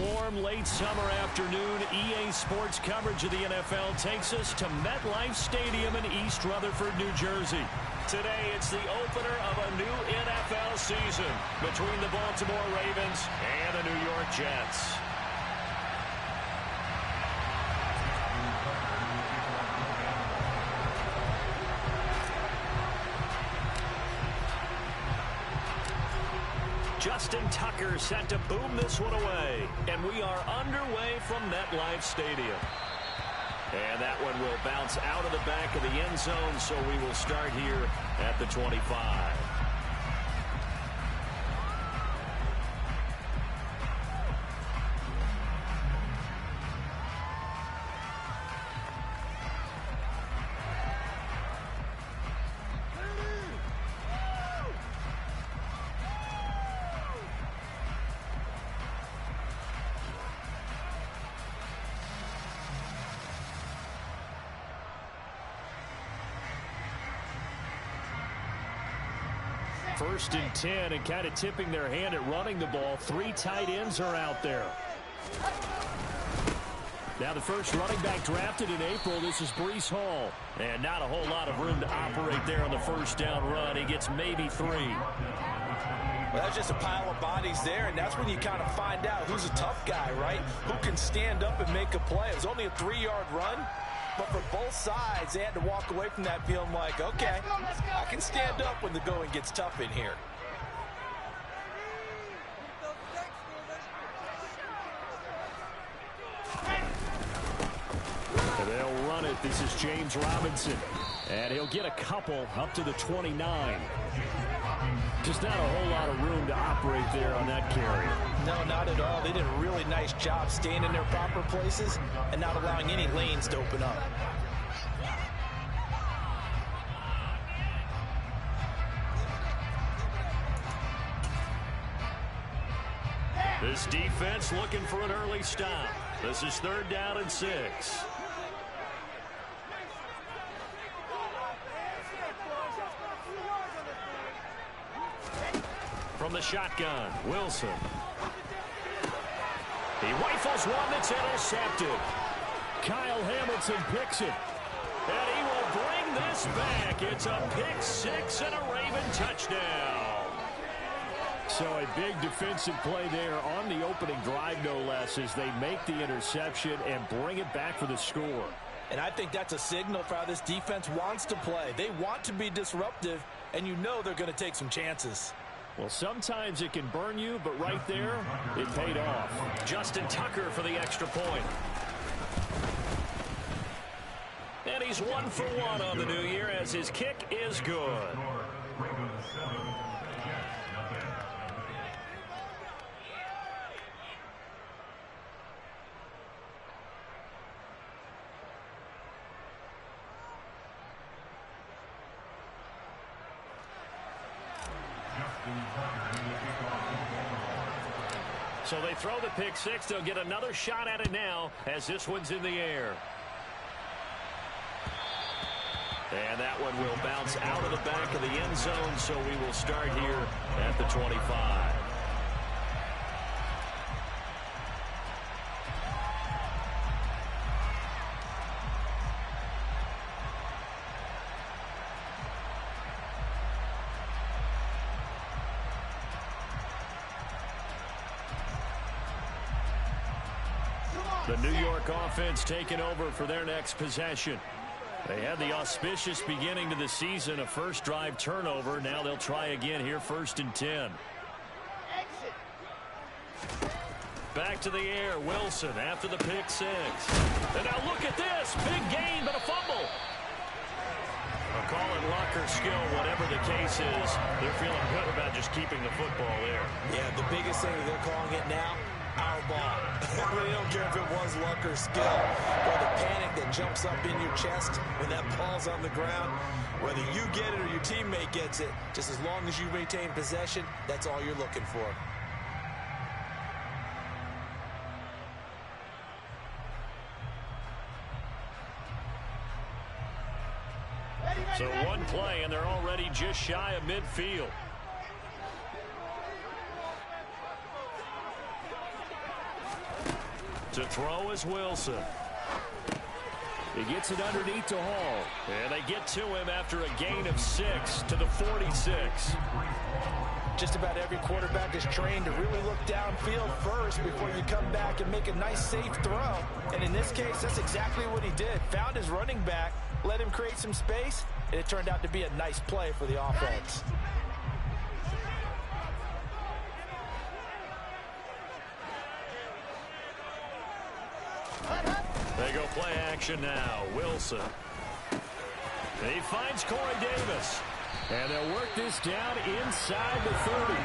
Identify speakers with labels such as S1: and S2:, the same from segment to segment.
S1: warm late summer afternoon, EA Sports coverage of the NFL takes us to MetLife Stadium in East Rutherford, New Jersey. Today, it's the opener of a new NFL season between the Baltimore Ravens and the New York Jets. Justin Tucker set to boom this one away. And we are underway from MetLife Stadium. And that one will bounce out of the back of the end zone, so we will start here at the 25. First and 10, and kind of tipping their hand at running the ball. 3 tight ends are out there. Now the first running back drafted in April, this is Breece Hall. And not a whole lot of room to operate there on the first down run. He gets maybe 3.
S2: Well, that's just a pile of bodies there, and that's when you kind of find out who's a tough guy, right? Who can stand up and make a play. It was only a 3-yard run. But for both sides, they had to walk away from that feeling like, okay, I can stand up when the going gets tough in here.
S1: And they'll run it. This is James Robinson. And he'll get a couple up to the 29. Just not a whole lot of room to operate there on that carry.
S2: No, not at all. They did a really nice job staying in their proper places and not allowing any lanes to open up.
S1: This defense looking for an early stop. This is 3rd down and 6. From the shotgun, Wilson. He rifles one that's intercepted. Kyle Hamilton picks it. And he will bring this back. It's a pick 6 and a Raven touchdown. So a big defensive play there on the opening drive, no less, as they make the interception and bring it back for the score.
S2: And I think that's a signal for how this defense wants to play. They want to be disruptive, and you know they're going to take some chances.
S1: Well, sometimes it can burn you, but right there, it paid off. Justin Tucker for the extra point. And he's 1 for 1 on the new year as his kick is good. So they throw the pick 6. They'll get another shot at it now as this one's in the air. And that one will bounce out of the back of the end zone, so we will start here at the 25. The New York offense taking over for their next possession. They had the auspicious beginning to the season, a first drive turnover. Now they'll try again here, 1st and 10. Back to the air, Wilson after the pick 6. And now look at this, big gain, but a fumble. I'll call it luck or skill, whatever the case is. They're feeling good about just keeping the football there.
S2: Yeah, the biggest thing that they're calling it now, our ball. They don't care if it was luck or skill, or the panic that jumps up in your chest when that ball's on the ground. Whether you get it or your teammate gets it, just as long as you maintain possession, that's all you're looking for.
S1: So one play, and they're already just shy of midfield. To throw is Wilson. He gets it underneath to Hall. And they get to him after a gain of 6 to the 46.
S2: Just about every quarterback is trained to really look downfield first before you come back and make a nice, safe throw. And in this case, that's exactly what he did. Found his running back, let him create some space, and it turned out to be a nice play for the offense.
S1: They go play action now. Wilson. He finds Corey Davis. And they'll work this down inside the 30.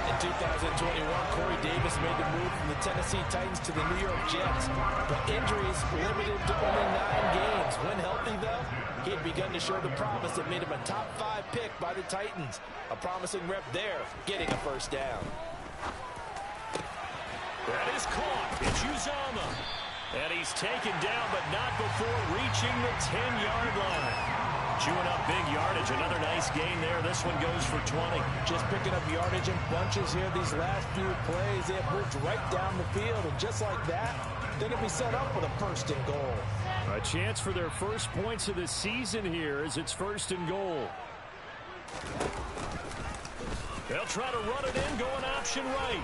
S2: In 2021, Corey Davis made the move from the Tennessee Titans to the New York Jets. But injuries limited to only 9 games. When healthy, though, he had begun to show the promise that made him a top 5 pick by the Titans. A promising rep there, getting a first down.
S1: That is caught. It's Uzomah. And he's taken down, but not before reaching the 10-yard line. Chewing up big yardage. Another nice gain there. This one goes for 20.
S2: Just picking up yardage in bunches here these last few plays. They have moved right down the field, and just like that, they're going to be set up with a first and goal.
S1: A chance for their first points of the season here as it's first and goal. They'll try to run it in, going option right.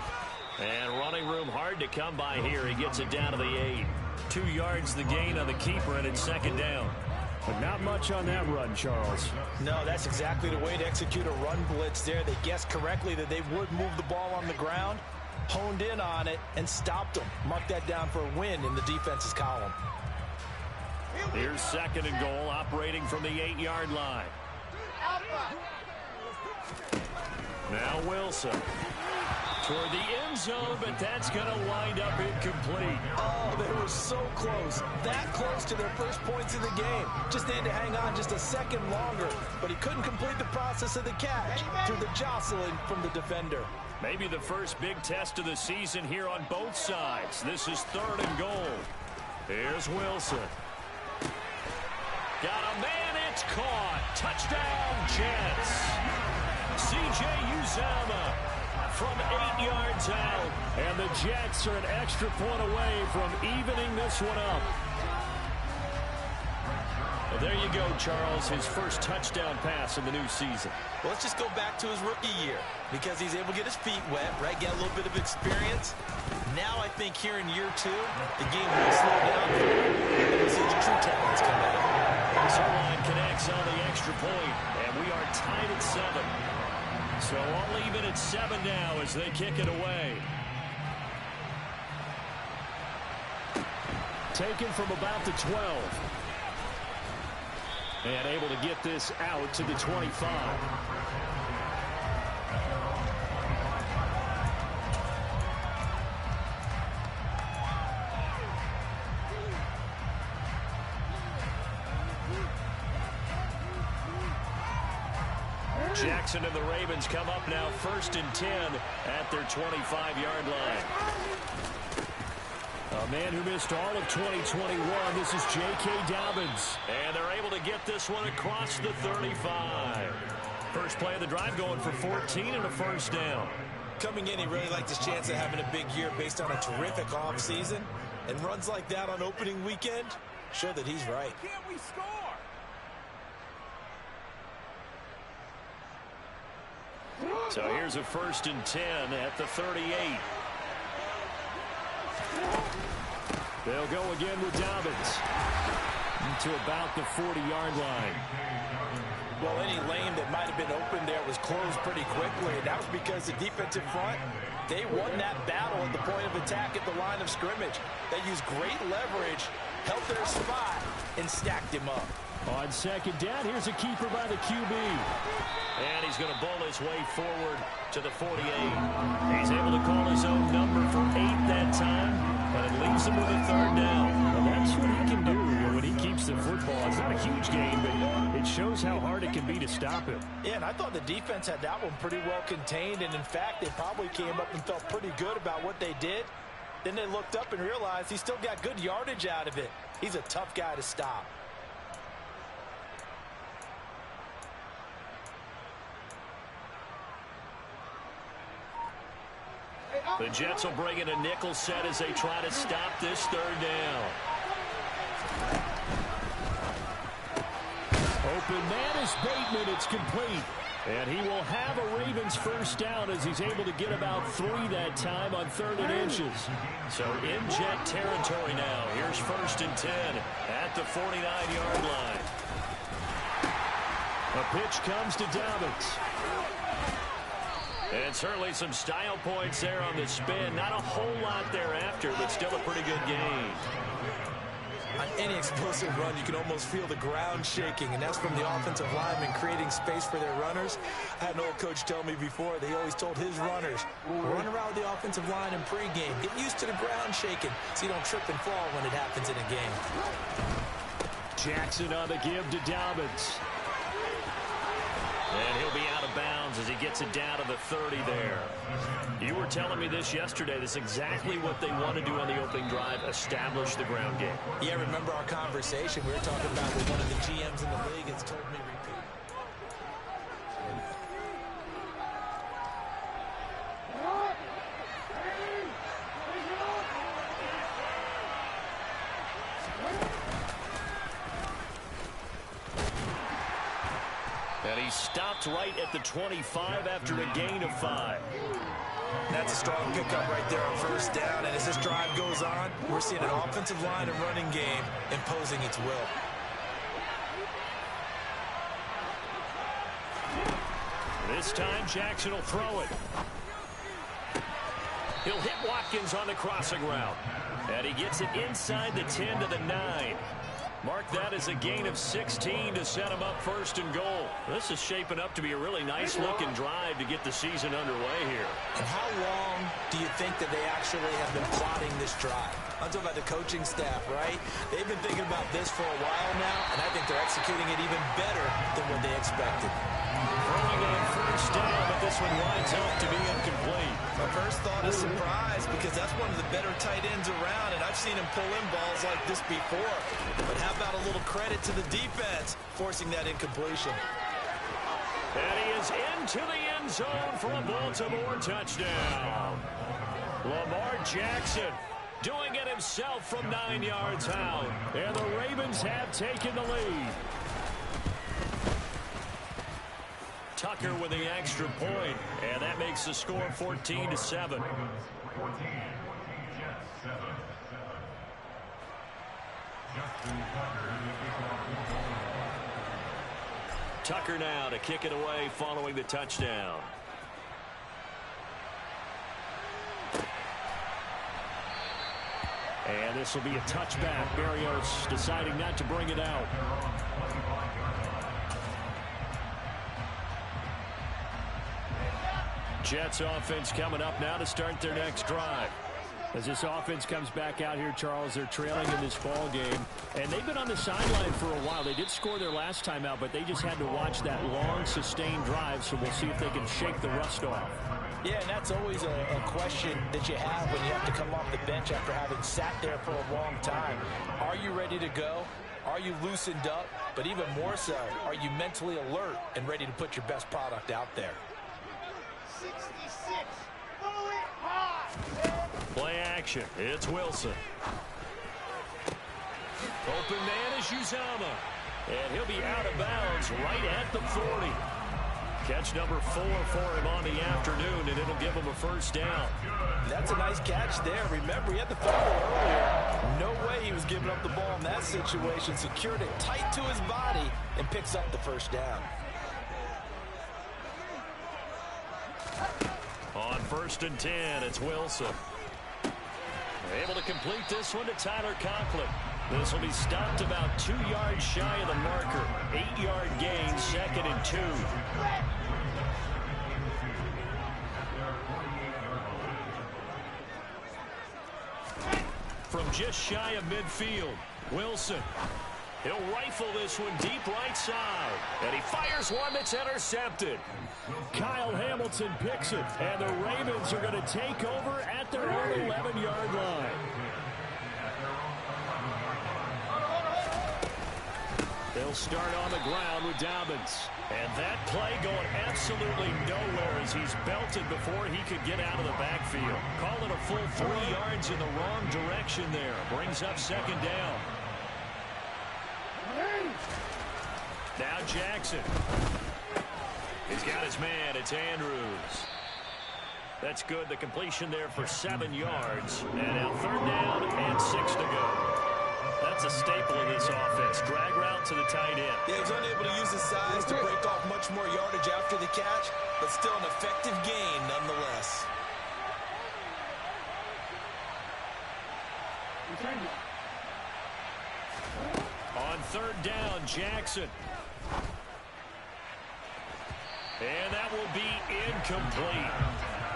S1: And running room hard to come by here. He gets it down to the 8. 2 yards the gain on the keeper, and it's second down. But not much on that run, Charles.
S2: No, that's exactly the way to execute a run blitz there. They guessed correctly that they would move the ball on the ground, honed in on it, and stopped them. Mark that down for a win in the defense's column.
S1: Here's second and goal, operating from the 8-yard line. Now Wilson. Toward the end zone, but that's going to wind up incomplete.
S2: Oh, they were so close. That close to their first points of the game. Just needed to hang on just a second longer, but he couldn't complete the process of the catch through the jostling from the defender.
S1: Maybe the first big test of the season here on both sides. This is third and goal. Here's Wilson. Got a man, it's caught. Touchdown, Jets. C.J. Uzomah from 8 yards out. And the Jets are an extra point away from evening this one up. Well, there you go, Charles. His first touchdown pass in the new season.
S2: Well, let's just go back to his rookie year because he's able to get his feet wet, right? Get a little bit of experience. Now I think here in year 2, the game will slow down for him. And we'll see the true talents come out.
S1: Zerline connects on the extra point, and we are tied at 7. So all even at 7 now as they kick it away. Taken from about the 12. And able to get this out to the 25. Jackson and the Ravens come up now first and 10 at their 25-yard line. A man who missed all of 2021, this is J.K. Dobbins. And they're able to get this one across the 35. First play of the drive going for 14 and a first down.
S2: Coming in, he really liked his chance of having a big year based on a terrific offseason. And runs like that on opening weekend show that he's right.
S3: Can't we score?
S1: So here's a first and 10 at the 38. They'll go again with Dobbins to about the 40-yard line.
S2: Well, any lane that might have been open there was closed pretty quickly, and that was because the defensive front, they won that battle at the point of attack at the line of scrimmage. They used great leverage, held their spot, and stacked him up.
S1: On second down, here's a keeper by the QB. And he's going to bowl his way forward to the 48. He's able to call his own number for 8 that time, but it leaves him with a third down. Well, that's what he can do when he keeps the football. It's not a huge gain, but it shows how hard it can be to stop him.
S2: Yeah, and I thought the defense had that one pretty well contained, and in fact, they probably came up and felt pretty good about what they did. Then they looked up and realized he still got good yardage out of it. He's a tough guy to stop.
S1: The Jets will bring in a nickel set as they try to stop this third down. Open man is Bateman. It's complete. And he will have a Ravens first down as he's able to get about 3 that time on 3rd and inches. So in Jet territory now. Here's 1st and 10 at the 49-yard line. A pitch comes to Dobbins. And certainly some style points there on the spin. Not a whole lot thereafter, but still a pretty good gain.
S2: On any explosive run, you can almost feel the ground shaking, and that's from the offensive linemen creating space for their runners. I had an old coach tell me before, they always told his runners, run around with the offensive line in pregame. Get used to the ground shaking so you don't trip and fall when it happens in a game.
S1: Jackson on the give to Dobbins. And he'll be out of bounds as he gets it down to the 30 there. You were telling me this yesterday. This is exactly what they want to do on the opening drive, establish the ground game.
S2: Yeah, remember our conversation. We were talking about what one of the GMs in the league has told me repeatedly.
S1: And he stopped right at the 25 after a gain of 5.
S2: That's a strong pickup right there on 1st down. And as this drive goes on, we're seeing an offensive line and running game imposing its will.
S1: This time Jackson will throw it. He'll hit Watkins on the crossing route. And he gets it inside the 10 to the 9. Mark that as a gain of 16 to set him up 1st and goal. This is shaping up to be a really nice-looking drive to get the season underway here.
S2: And how long do you think that they actually have been plotting this drive? I'm talking about the coaching staff, right? They've been thinking about this for a while now, and I think they're executing it even better than what they expected.
S1: Throwing on 1st down, but this one winds up to be incomplete.
S2: My first thought is surprise, because that's one of the better tight ends around, and I've seen him pull in balls like this before. But how about a little credit to the defense forcing that incompletion?
S1: And he is into the end zone for a Baltimore touchdown. Lamar Jackson doing it himself from 9 yards out. And the Ravens have taken the lead. Tucker with the extra point, and that makes the score 14-7. Tucker now to kick it away following the touchdown. And this will be a touchback. Berrios deciding not to bring it out. Jets offense coming up now to start their next drive. As this offense comes back out here, Charles, they're trailing in this ball game. And they've been on the sideline for a while. They did score their last time out, but they just had to watch that long, sustained drive. So we'll see if they can shake the rust off.
S2: Yeah, and that's always a question that you have when you have to come off the bench after having sat there for a long time. Are you ready to go? Are you loosened up? But even more so, are you mentally alert and ready to put your best product out there?
S3: 66. Bullet hot.
S1: Play action. It's Wilson. Open man is Uzomah. And he'll be out of bounds right at the 40. Catch number 4 for him on the afternoon, and it'll give him a first down.
S2: That's a nice catch there. Remember, he had the fumble earlier. No way he was giving up the ball in that situation. Secured it tight to his body and picks up the first down.
S1: On 1st and 10, it's Wilson. Able to complete this one to Tyler Conklin. This will be stopped about 2 yards shy of the marker. 8-yard gain, 2nd and 2. From just shy of midfield, Wilson. He'll rifle this one deep right side. And he fires one that's intercepted. Kyle Hamilton picks it. And the Ravens are going to take over at their own 11-yard line. They'll start on the ground with Dobbins. And that play going absolutely nowhere as he's belted before he could get out of the backfield. Call it a full 3 yards in the wrong direction there. Brings up second down. Now Jackson. He's got his man. It's Andrews. That's good. The completion there for 7 yards. And now 3rd down and 6 to go. That's a staple of this offense. Drag route to the tight end.
S2: Yeah, he was unable to use his size to break off much more yardage after the catch, but still an effective gain nonetheless.
S1: On 3rd down, Jackson. And that will be incomplete.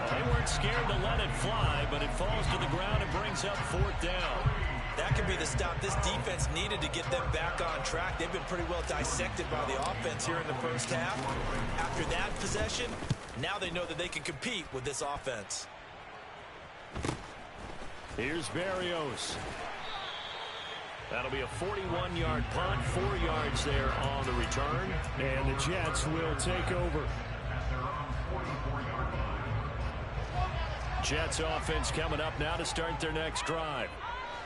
S1: Well, they weren't scared to let it fly, but it falls to the ground and brings up 4th down.
S2: That could be the stop this defense needed to get them back on track. They've been pretty well dissected by the offense here in the first half. After that possession, now they know that they can compete with this offense.
S1: Here's Berrios. That'll be a 41-yard punt, 4 yards there on the return. And the Jets will take over. Jets offense coming up now to start their next drive.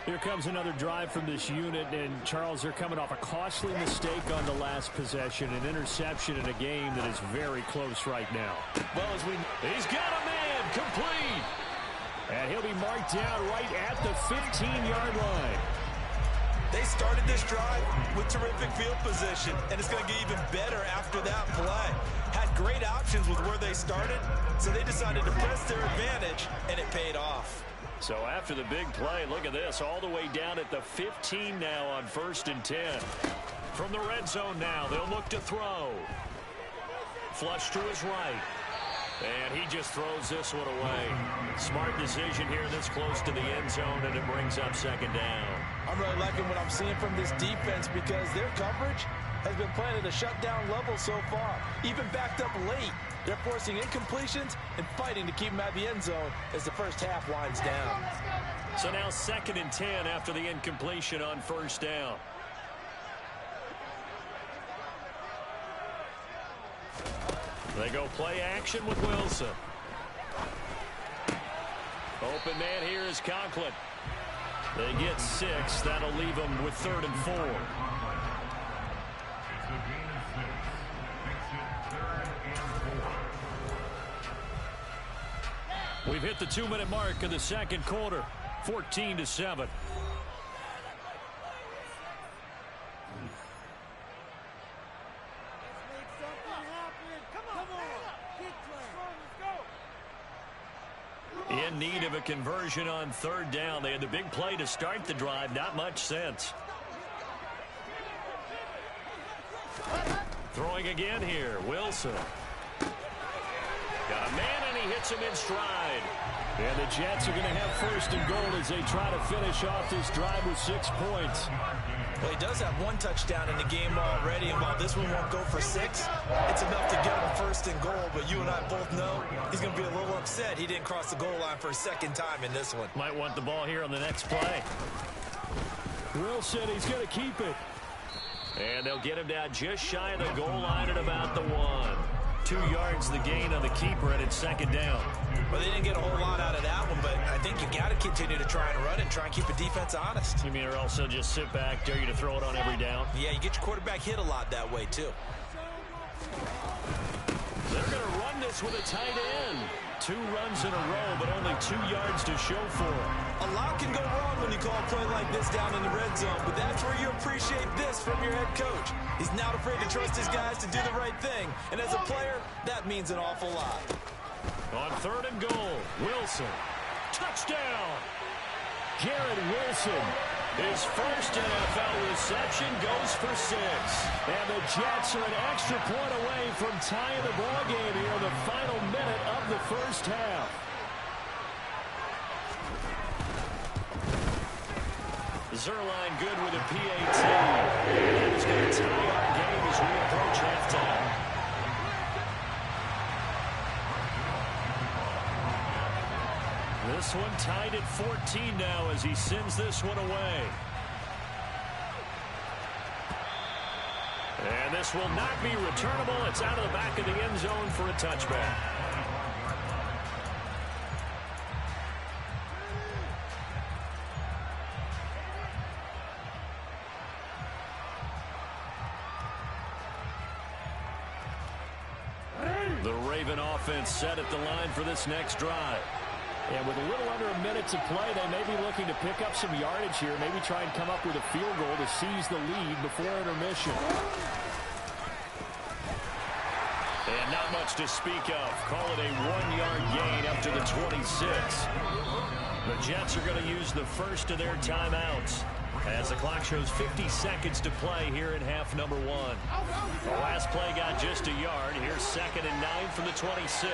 S1: Here comes another drive from this unit, and Charles, they're coming off a costly mistake on the last possession, an interception in a game that is very close right now.
S2: Well,
S1: he's got a man complete, and he'll be marked down right at the 15-yard line.
S2: They started this drive with terrific field position, and it's going to get even better after that play. Had great options with where they started, so they decided to press their advantage, and it paid off.
S1: So after the big play, look at this, all the way down at the 15 now on 1st and 10. From the red zone now, they'll look to throw. Flush to his right. And he just throws this one away. Smart decision here this close to the end zone, and it brings up 2nd down.
S2: I'm really liking what I'm seeing from this defense because their coverage has been playing at a shutdown level so far. Even backed up late, they're forcing incompletions and fighting to keep them at the end zone as the first half winds down.
S1: So now 2nd and 10 after the incompletion on 1st down. They go play action with Wilson. Open man here is Conklin. They get 6. That'll leave them with 3rd and 4. We've hit the 2-minute mark of the 2nd quarter. 14-7. In need of a conversion on 3rd down. They had the big play to start the drive. Not much sense. Throwing again here. Wilson. Got a man, and he hits him in stride. And the Jets are going to have 1st and goal as they try to finish off this drive with 6 points.
S2: Well, he does have 1 touchdown in the game already, and while this one won't go for 6, it's enough to get him 1st and goal. But you and I both know he's going to be a little upset he didn't cross the goal line for a 2nd time in this one.
S1: Might want the ball here on the next play. Wilson, he's going to keep it. And they'll get him down just shy of the goal line at about the 1. 2 yards the gain on the keeper, and it's 2nd down.
S2: Well, they didn't get a whole lot out of that one, but I think you got to continue to try and run and try and keep the defense honest.
S1: You mean or also just sit back, dare you to throw it on every down?
S2: Yeah, you get your quarterback hit a lot that way, too.
S1: They're going to run this with a tight end. 2 runs in a row, but only 2 yards to show for it.
S2: A lot can go wrong when you call a play like this down in the red zone, but that's where you appreciate this from your head coach. He's not afraid to trust his guys to do the right thing, and as a player, that means an awful lot.
S1: On 3rd and goal, Wilson. Touchdown! Garrett Wilson. His first NFL reception goes for 6. And the Jets are an extra point away from tying the ball game here in the final minute of the first half. Zuerlein good with a PAT. And it's going to tie our game as we approach halftime. This one tied at 14 now as he sends this one away. This will not be returnable. It's out of the back of the end zone for a touchback. The Raven offense set at the line for this next drive. And with a little under a minute to play, they may be looking to pick up some yardage here, maybe try and come up with a field goal to seize the lead before intermission. And not much to speak of. Call it a 1-yard gain up to the 26. The Jets are going to use the first of their timeouts as the clock shows 50 seconds to play here in half number 1. The last play got just a yard. Here's 2nd and 9 from the 26.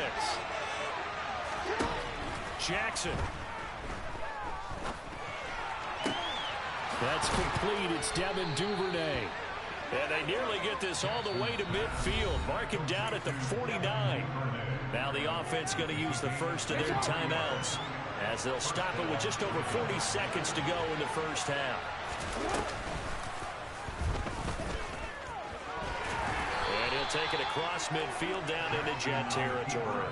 S1: Jackson. That's complete. It's Devin Duvernay. And they nearly get this all the way to midfield. Mark him down at the 49. Now the offense going to use the first of their timeouts as they'll stop it with just over 40 seconds to go in the first half. And he'll take it across midfield down into Jet territory.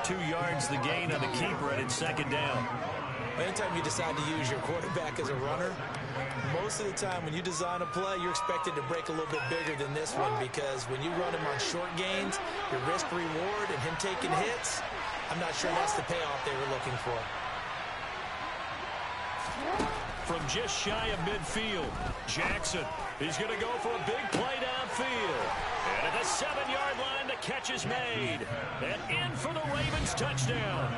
S1: 2 yards the gain on the keeper, and it's 2nd down.
S2: Anytime you decide to use your quarterback as a runner, most of the time when you design a play, you're expected to break a little bit bigger than this one, because when you run him on short gains, your risk reward and him taking hits, I'm not sure that's the payoff they were looking for.
S1: From just shy of midfield, Jackson. He's going to go for a big play downfield. And at the 7-yard line, the catch is made. And in for the Ravens touchdown.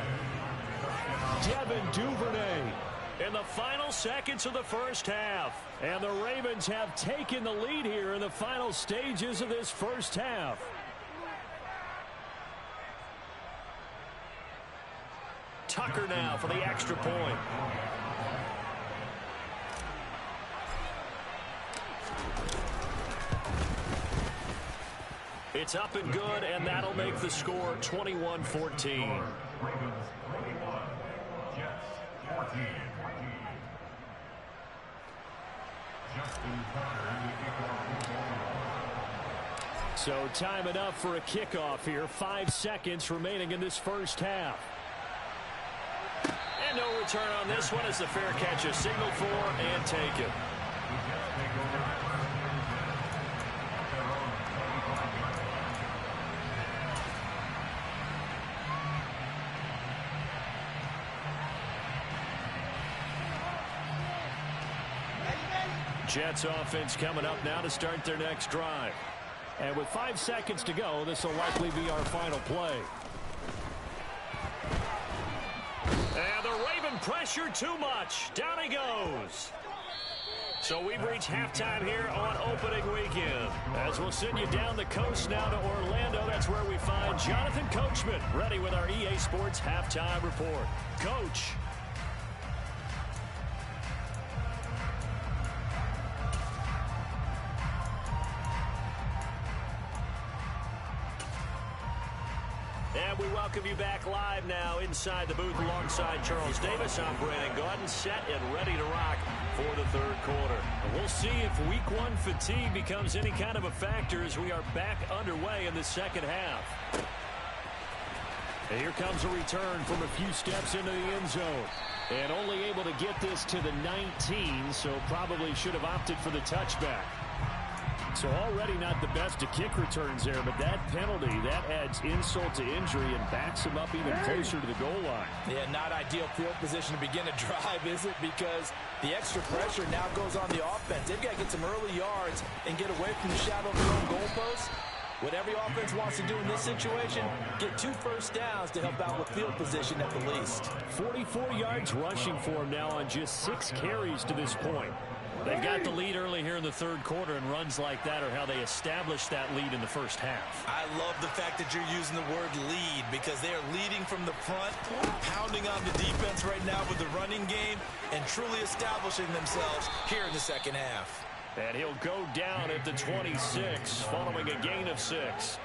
S1: Devin Duvernay in the final seconds of the first half. And the Ravens have taken the lead here in the final stages of this first half. Tucker now for the extra point. It's up and good, and that'll make the score 21-14. So time enough for a kickoff here. 5 seconds remaining in this first half. And no return on this one as the fair catch is signaled for and taken. Jets offense coming up now to start their next drive. And with 5 seconds to go, this will likely be our final play. And the Raven pressure too much. Down he goes. So we've reached halftime here on opening weekend. As we'll send you down the coast now to Orlando, that's where we find Jonathan Coachman ready with our EA Sports halftime report. Coach. And we welcome you back live now inside the booth alongside Charles Davis. I'm Brandon Gaudin, set and ready to rock for the third quarter. And we'll see if week 1 fatigue becomes any kind of a factor as we are back underway in the second half. And here comes a return from a few steps into the end zone. And only able to get this to the 19, so probably should have opted for the touchback. So already not the best of kick returns there, but that penalty, that adds insult to injury and backs him up even closer to the goal line. Yeah, not ideal field position to begin a drive, is it? Because the extra pressure now goes on the offense. They've got to get some early yards and get away from the shadow of their own goalposts. What every offense wants to do in this situation, get 2 first downs to help out with field position at the least. 44 yards rushing for him now on just 6 carries to this point. They've got the lead early here in the third quarter, and runs like that are how they established that lead in the first half.
S2: I love the fact that you're using the word lead, because they are leading from the front, pounding on the defense right now with the running game, and truly establishing themselves here in the second half.
S1: And he'll go down at the 26, following a gain of 6.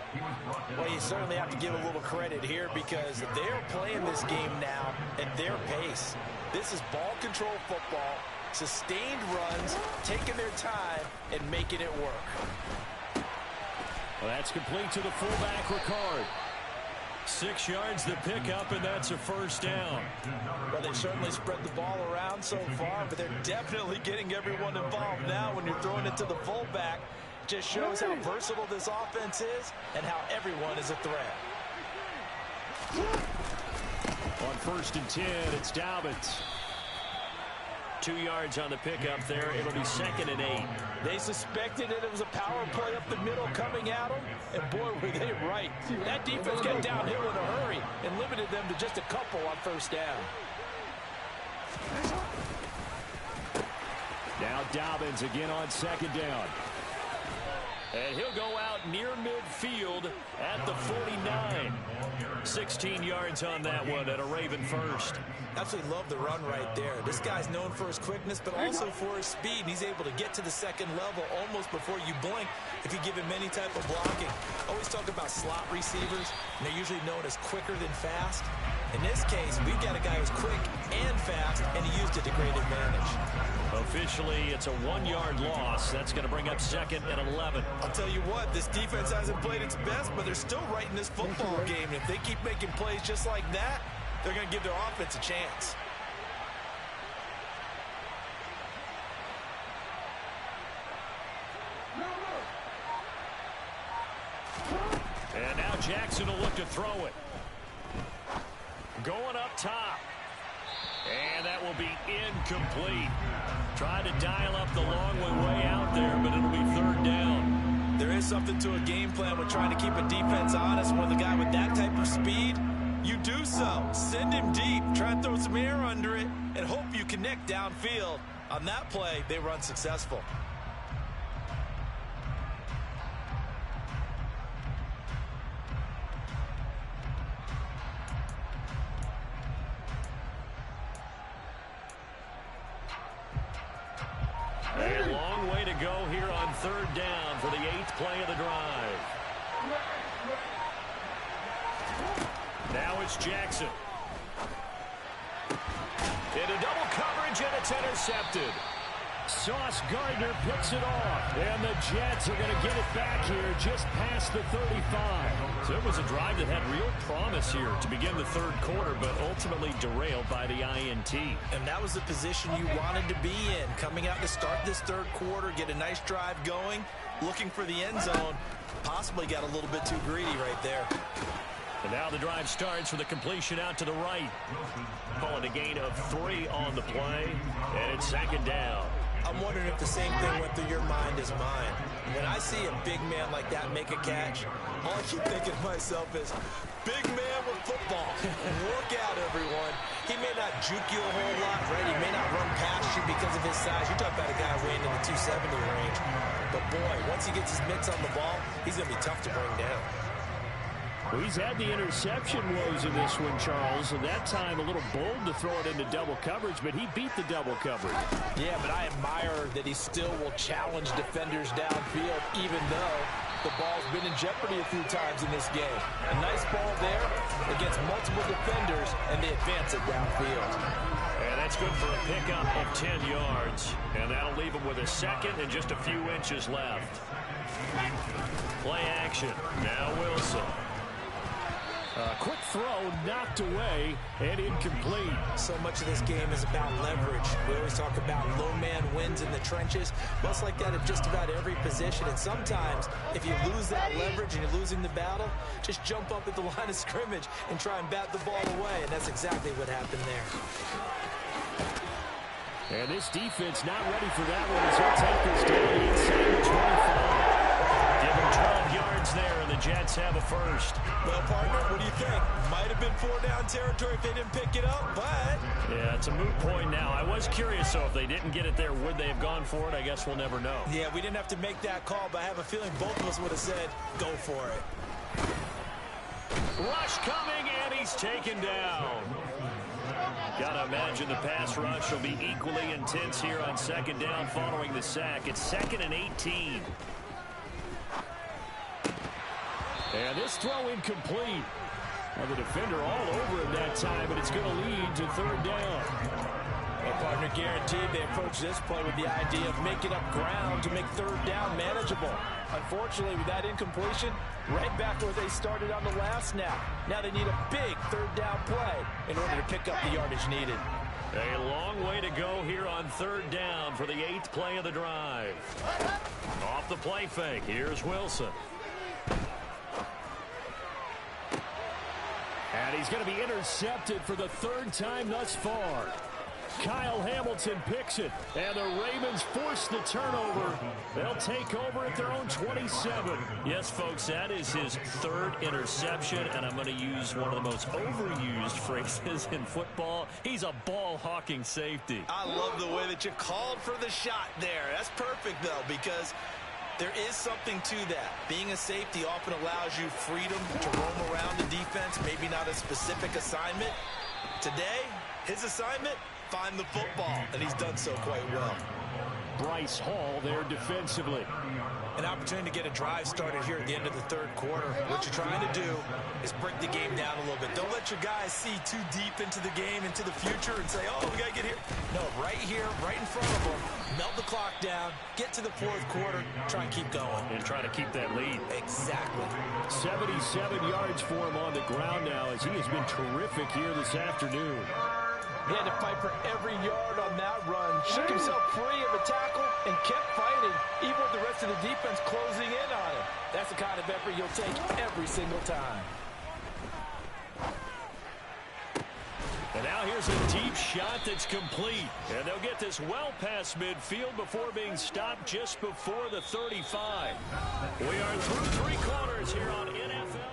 S2: Well, you certainly have to give a little credit here, because they're playing this game now at their pace. This is ball control football. Sustained runs, taking their time, and making it work.
S1: Well, that's complete to the fullback, Ricard. 6 yards the pickup, and that's a first down.
S2: Well, they've certainly spread the ball around so far, but they're definitely getting everyone involved now when you're throwing it to the fullback. Just shows how versatile this offense is and how everyone is a threat.
S1: On 1st and 10, it's Dobbins. 2 yards on the pickup there. It'll be 2nd and 8.
S2: They suspected that it was a power play up the middle coming at them, and boy, were they right. That defense got downhill in a hurry and limited them to just a couple on 1st down.
S1: Now Dobbins again on 2nd down. And he'll go out near midfield at the 49. 16 yards on that one at a Raven first.
S2: Absolutely love the run right there. This guy's known for his quickness, but also for his speed. He's able to get to the 2nd level almost before you blink if you give him any type of blocking. Always talk about slot receivers, and they're usually known as quicker than fast. In this case, we've got a guy who's quick and fast, and he used it to great advantage.
S1: Officially, it's a 1-yard loss. That's going to bring up 2nd and 11.
S2: I'll tell you what, this defense hasn't played its best, but they're still right in this football game. And if they keep making plays just like that, they're going to give their offense a chance.
S1: And now Jackson will look to throw it. Going up top. And that will be incomplete. Try to dial up the long way out there, but it'll be 3rd down.
S2: There is something to a game plan with trying to keep a defense honest. With a guy with that type of speed, you do so. Send him deep, try and throw some air under it, and hope you connect downfield. On that play, they run successful.
S1: A long way to go here on 3rd down for the 8th play of the drive. Now it's Jackson. Into double coverage, and it's intercepted. Sauce Gardner picks it off, and the Jets are going to get it back here just past the 35. So it was a drive that had real promise here to begin the 3rd quarter, but ultimately derailed by the INT.
S2: And that was the position you wanted to be in. Coming out to start this 3rd quarter, get a nice drive going, looking for the end zone. Possibly got a little bit too greedy right there.
S1: And now the drive starts with a completion out to the right. Calling a gain of 3 on the play, and it's 2nd down.
S2: I'm wondering if the same thing went through your mind as mine. When I see a big man like that make a catch, all I keep thinking to myself is, big man with football. Work out, everyone. He may not juke you a whole lot, right? He may not run past you because of his size. You're talking about a guy weighing in the 270 range. But, boy, once he gets his mitts on the ball, he's going to be tough to bring down.
S1: Well, he's had the interception woes in this one, Charles, and that time a little bold to throw it into double coverage, but he beat the double coverage.
S2: Yeah, but I admire that he still will challenge defenders downfield, even though the ball's been in jeopardy a few times in this game. A nice ball there against multiple defenders, and they advance it downfield.
S1: And that's good for a pickup of 10 yards, and that'll leave him with a 2nd and just a few inches left. Play action. Now Wilson. Quick throw, knocked away, and incomplete.
S2: So much of this game is about leverage. We always talk about low man wins in the trenches. Well, it's like that at just about every position. And sometimes, if you lose that leverage and you're losing the battle, just jump up at the line of scrimmage and try and bat the ball away. And that's exactly what happened there.
S1: And this defense not ready for that one as he'll take this down inside the 25. Give him 12 yards there, and the Jets have a first.
S2: Well, partner, what do you think? Might have been 4-down territory if they didn't pick it up, but...
S1: Yeah, it's a moot point now. I was curious, so if they didn't get it there, would they have gone for it? I guess we'll never know.
S2: Yeah, we didn't have to make that call, but I have a feeling both of us would have said, go for it.
S1: Rush coming, and he's taken down. Gotta imagine the pass rush will be equally intense here on 2nd down following the sack. It's 2nd and 18. And this throw incomplete. Well, the defender all over him that time, but it's going to lead to 3rd down.
S2: Well, partner, guaranteed they approach this play with the idea of making up ground to make third down manageable. Unfortunately, with that incompletion, right back where they started on the last snap. Now they need a big third down play in order to pick up the yardage needed.
S1: A long way to go here on third down for the 8th play of the drive. Off the play fake, here's Wilson. And he's going to be intercepted for the 3rd time thus far. Kyle Hamilton picks it, and the Ravens force the turnover. They'll take over at their own 27. Yes, folks, that is his 3rd interception, and I'm going to use one of the most overused phrases in football. He's a ball-hawking safety.
S2: I love the way that you called for the shot there. That's perfect, though, because there is something to that. Being a safety often allows you freedom to roam around the defense, maybe not a specific assignment. Today, his assignment, find the football, and he's done so quite well.
S1: Bryce Hall there defensively.
S2: An opportunity to get a drive started here at the end of the 3rd quarter. What you're trying to do is break the game down a little bit. Don't let your guys see too deep into the game, into the future, and say, oh, we got to get here. No, right here, right in front of them. Melt the clock down, get to the 4th quarter, try and keep going.
S1: And try to keep that lead.
S2: Exactly.
S1: 77 yards for him on the ground now, as he has been terrific here this afternoon.
S2: He had to fight for every yard on that run. Shook himself free of a tackle and kept fighting, even with the rest of the defense closing in on him. That's the kind of effort you'll take every single time.
S1: And now here's a deep shot that's complete. And they'll get this well past midfield before being stopped just before the 35. We are through 3 quarters here on NFL.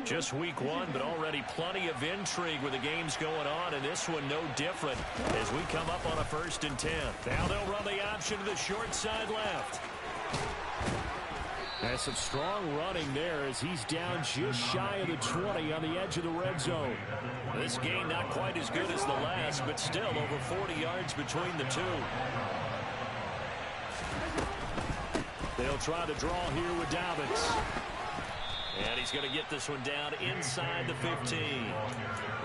S1: Just week 1, but already plenty of intrigue with the games going on, and this one no different as we come up on a 1st and 10. Now they'll run the option to the short side left. That's some strong running there as he's down just shy of the 20 on the edge of the red zone. This game not quite as good as the last, but still over 40 yards between the two. They'll try to draw here with Dobbins. And he's going to get this one down inside the 15.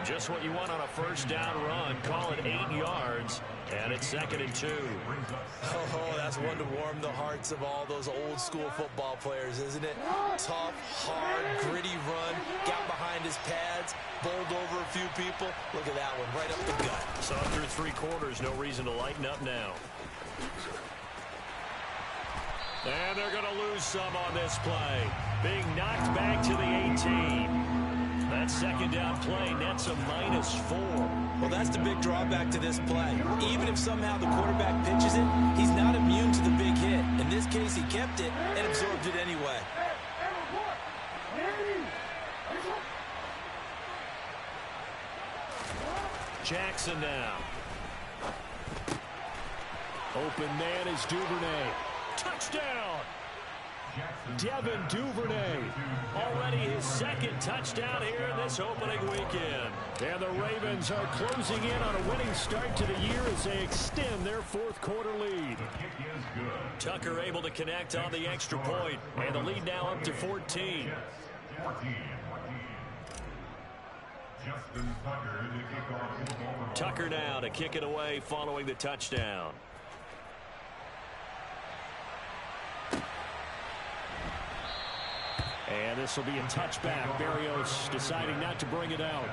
S1: Just what you want on a 1st down run. Call it 8 yards. And it's 2nd and 2.
S2: Oh, that's one to warm the hearts of all those old school football players, isn't it? Tough, hard, gritty run. Got behind his pads. Bowled over a few people. Look at that one, right up the gut.
S1: So through 3 quarters, no reason to lighten up now. And they're going to lose some on this play. Being knocked back to the 18. That 2nd down play nets a -4.
S2: Well, that's the big drawback to this play. Even if somehow the quarterback pitches it, he's not immune to the big hit. In this case, he kept it and absorbed it anyway.
S1: Jackson now. Open man is Duvernay. Touchdown! Devin Duvernay. Already his 2nd touchdown here in this opening weekend. And the Ravens are closing in on a winning start to the year as they extend their 4th quarter lead. Tucker able to connect on the extra point. And the lead now up to 14. Tucker now to kick it away following the touchdown. And this will be a touchback. Berrios deciding not to bring it out.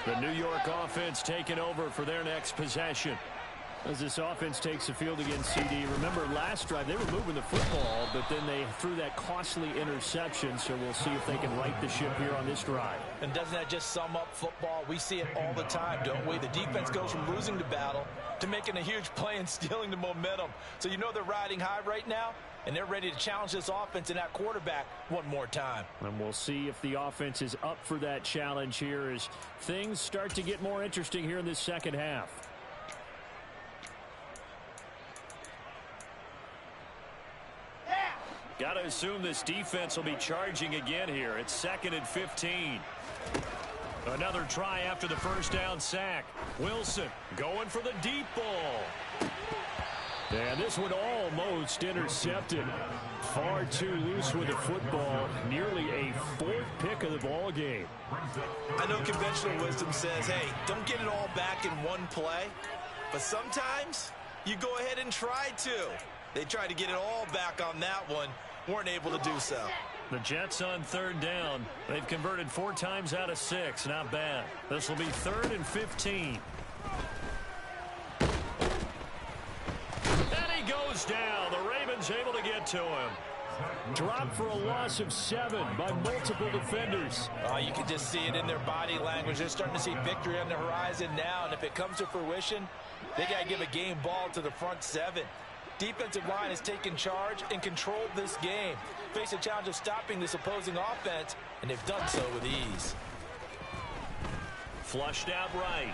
S1: The New York offense taking over for their next possession. As this offense takes the field against CD, remember last drive they were moving the football, but then they threw that costly interception, so we'll see if they can right the ship here on this drive.
S2: And doesn't that just sum up football? We see it all the time, don't we? The defense goes from losing the battle to making a huge play and stealing the momentum. So you know they're riding high right now, and they're ready to challenge this offense and that quarterback one more time.
S1: And we'll see if the offense is up for that challenge here as things start to get more interesting here in this second half. Got to assume this defense will be charging again here. It's 2nd and 15. Another try after the first down sack. Wilson going for the deep ball. And this one almost intercepted. Far too loose with the football. Nearly a 4th pick of the ball game.
S2: I know conventional wisdom says, hey, don't get it all back in one play. But sometimes you go ahead and try to. They tried to get it all back on that one. Weren't able to do so.
S1: The Jets on 3rd down. They've converted 4 times out of 6. Not bad. This will be 3rd and 15. And he goes down. The Ravens able to get to him. Dropped for a loss of 7 by multiple defenders.
S2: You can just see it in their body language. They're starting to see victory on the horizon now. And if it comes to fruition, they got to give a game ball to the front 7. Defensive line has taken charge and controlled this game. Face a challenge of stopping this opposing offense, and they've done so with ease.
S1: Flushed out right.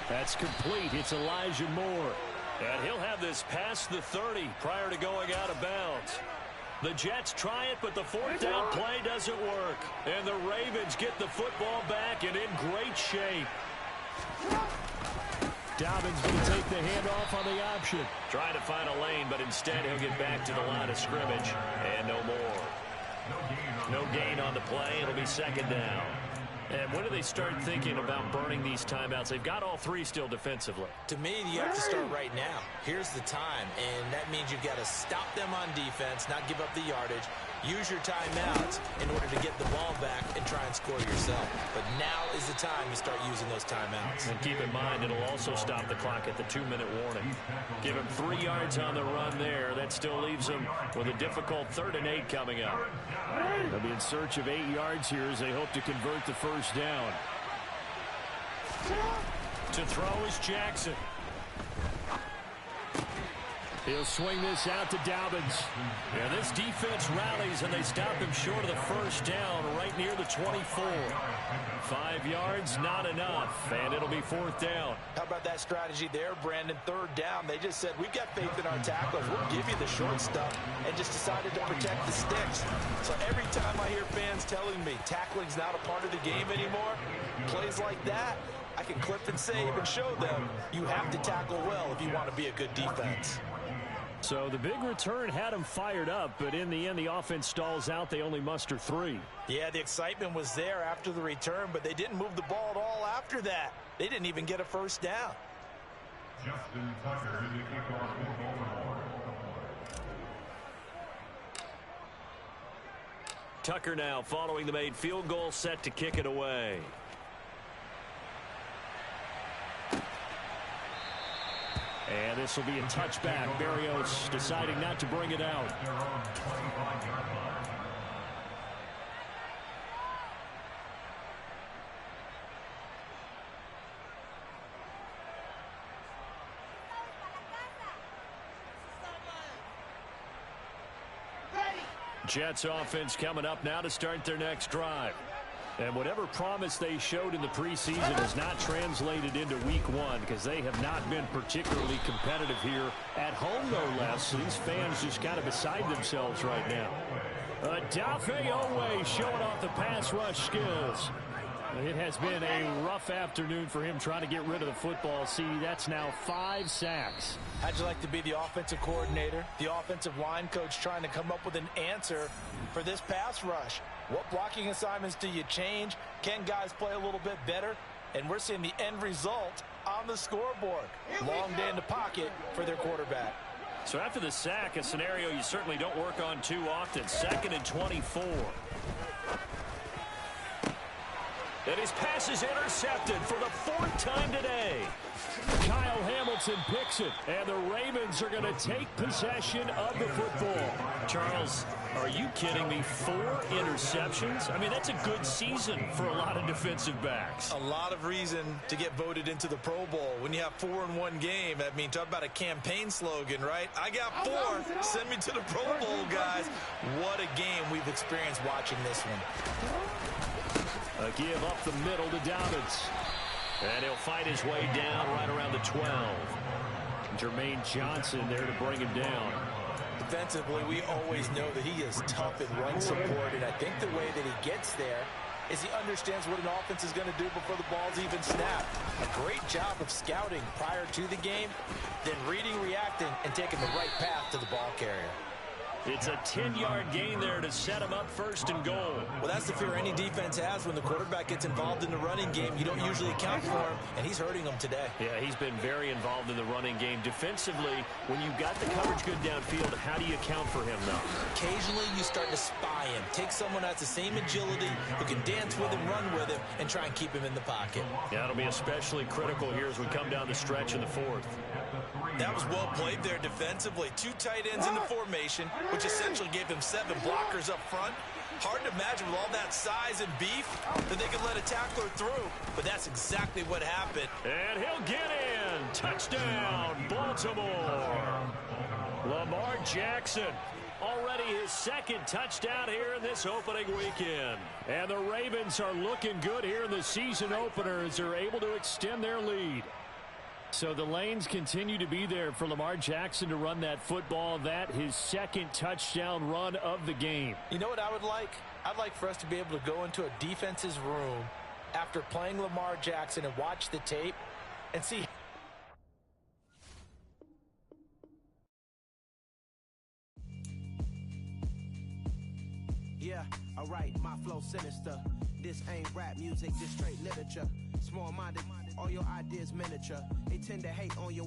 S1: That's complete. It's Elijah Moore. And he'll have this past the 30 prior to going out of bounds. The Jets try it, but the 4th down play doesn't work. And the Ravens get the football back and in great shape. Dobbins going to take the handoff on the option. Trying to find a lane, but instead he'll get back to the line of scrimmage. And no more. No gain on the play. It'll be 2nd down. And when do they start thinking about burning these timeouts? They've got all 3 still defensively.
S2: To me, you have to start right now. Here's the time, and that means you've got to stop them on defense, not give up the yardage. Use your timeouts in order to get the ball back and try and score yourself. But now is the time to start using those timeouts.
S1: And keep in mind, it'll also stop the clock at the 2-minute warning. Give him 3 yards on the run there. That still leaves him with a difficult 3rd and 8 coming up. They'll be in search of 8 yards here as they hope to convert the first down. To throw is Jackson. He'll swing this out to Dobbins. Yeah, this defense rallies, and they stop him short of the first down right near the 24. 5 yards, not enough, and it'll be 4th down.
S2: How about that strategy there, Brandon? 3rd down, they just said, we've got faith in our tacklers. We'll give you the short stuff, and just decided to protect the sticks. So every time I hear fans telling me tackling's not a part of the game anymore, plays like that, I can clip and save and show them you have to tackle well if you want to be a good defense.
S1: So the big return had them fired up, but in the end, the offense stalls out. They only muster 3.
S2: Yeah, the excitement was there after the return, but they didn't move the ball at all after that. They didn't even get a first down.
S4: Justin Tucker to the kickoff.
S1: Tucker now following the made field goal, set to kick it away. And this will be a touchback. Berrios deciding not to bring it out. Jets offense coming up now to start their next drive. And whatever promise they showed in the preseason has not translated into week 1 because they have not been particularly competitive here at home, no less. These fans just kind of beside themselves right now. Odafe Oweh showing off the pass rush skills. It has been a rough afternoon for him trying to get rid of the football. See, that's now 5 sacks.
S2: How'd you like to be the offensive coordinator, the offensive line coach trying to come up with an answer for this pass rush? What blocking assignments do you change? Can guys play a little bit better? And we're seeing the end result on the scoreboard. Long day in the pocket for their quarterback.
S1: So after the sack, a scenario you certainly don't work on too often. 2nd and 24. And his pass is intercepted for the 4th time today. Kyle Hamilton picks it, and the Ravens are going to take possession of the football. Charles, are you kidding me? 4 interceptions? I mean, that's a good season for a lot of defensive backs.
S2: A lot of reason to get voted into the Pro Bowl. When you have 4 in one game, I mean, talk about a campaign slogan, right? I got 4. Send me to the Pro Bowl, guys. What a game we've experienced watching this one.
S1: A give up the middle to Dobbins. And he'll fight his way down right around the 12. Jermaine Johnson there to bring him down.
S2: Defensively, we always know that he is tough in run support, and I think the way that he gets there is he understands what an offense is going to do before the ball's even snapped. A great job of scouting prior to the game, then reading, reacting, and taking the right path to the ball carrier.
S1: It's a 10-yard gain there to set him up 1st and goal.
S2: Well, that's the fear any defense has when the quarterback gets involved in the running game. You don't usually account for him, and he's hurting them today.
S1: Yeah, he's been very involved in the running game. Defensively, when you've got the coverage good downfield, how do you account for him, though?
S2: Occasionally, you start to spy him. Take someone who has the same agility, who can dance with him, run with him, and try and keep him in the pocket.
S1: Yeah, it'll be especially critical here as we come down the stretch in the 4th.
S2: That was well played there defensively. 2 tight ends in the formation, which essentially gave them 7 blockers up front. Hard to imagine with all that size and beef that they could let a tackler through, but that's exactly what happened.
S1: And he'll get in. Touchdown, Baltimore. Lamar Jackson, already his 2nd touchdown here in this opening weekend. And the Ravens are looking good here in the season opener as they're able to extend their lead. So the lanes continue to be there for Lamar Jackson to run that football. That his 2nd touchdown run of the game.
S2: You know what I would like? I'd like for us to be able to go into a defense's room after playing Lamar Jackson and watch the tape and see.
S5: Yeah, alright, my flow sinister. This ain't rap music, this straight literature. Small-minded, all your ideas miniature. They tend to hate on your